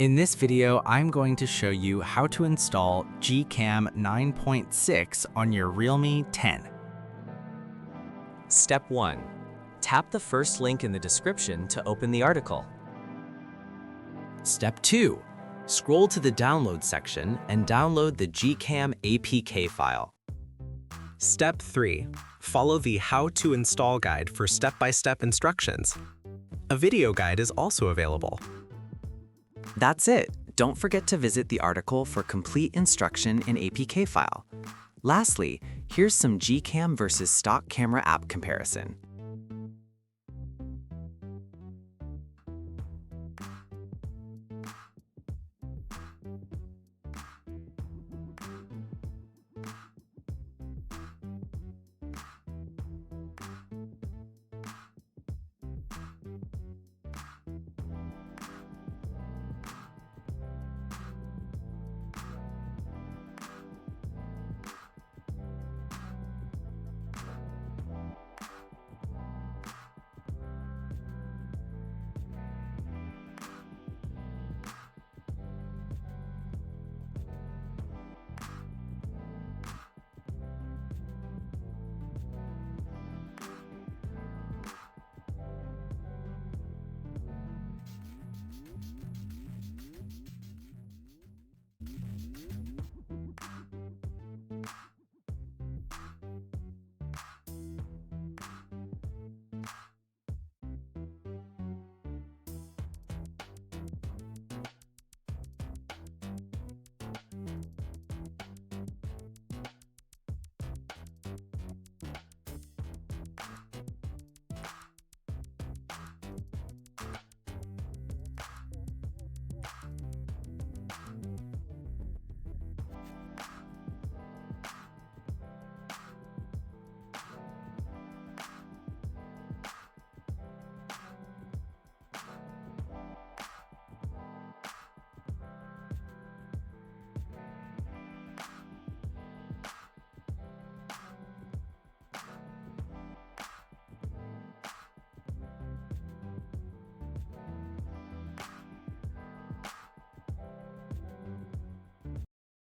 In this video, I'm going to show you how to install GCam 9.6 on your Realme 10. Step 1. Tap the first link in the description to open the article. Step 2. Scroll to the download section and download the GCam APK file. Step 3. Follow the How to Install guide for step-by-step instructions. A video guide is also available. That's it. Don't forget to visit the article for complete instruction in APK file. Lastly, here's some GCam versus stock camera app comparison.